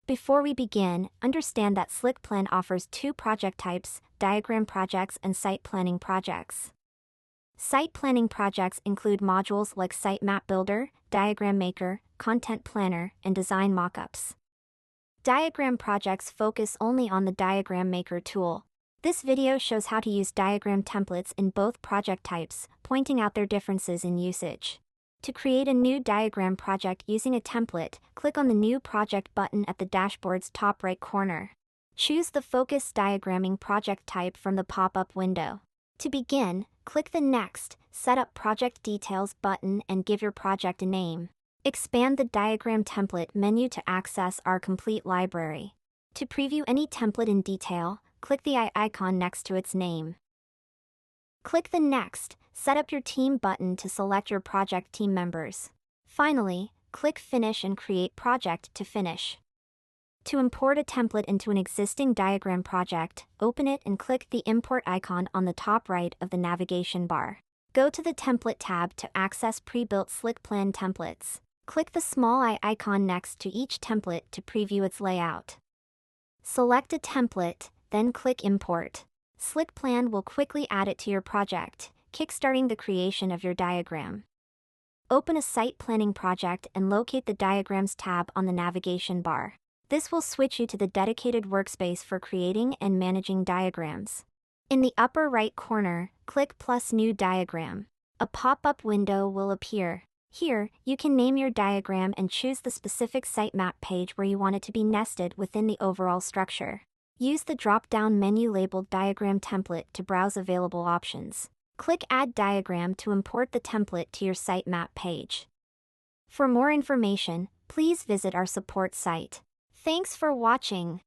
Before we begin, understand that Slickplan offers two project types: diagram projects and site planning projects. Site planning projects include modules like Sitemap Builder, Diagram Maker, Content Planner, and Design Mockups. Diagram projects focus only on the Diagram Maker tool. This video shows how to use diagram templates in both project types, pointing out their differences in usage. To create a new diagram project using a template, click on the New Project button at the dashboard's top right corner. Choose the Focus Diagramming project type from the pop-up window. To begin, click the Next, Set Up Project Details button and give your project a name. Expand the Diagram Template menu to access our complete library. To preview any template in detail, click the eye icon next to its name. Click the Next, Set Up Your Team button to select your project team members. Finally, click Finish and Create Project to finish. To import a template into an existing diagram project, open it and click the Import icon on the top right of the navigation bar. Go to the Template tab to access pre-built Slickplan templates. Click the small eye icon next to each template to preview its layout. Select a template, then click Import. Slickplan will quickly add it to your project, kickstarting the creation of your diagram. Open a site planning project and locate the Diagrams tab on the navigation bar. This will switch you to the dedicated workspace for creating and managing diagrams. In the upper right corner, click plus New Diagram. A pop-up window will appear. Here, you can name your diagram and choose the specific sitemap page where you want it to be nested within the overall structure. Use the drop-down menu labeled Diagram Template to browse available options. Click Add Diagram to import the template to your sitemap page. For more information, please visit our support site. Thanks for watching.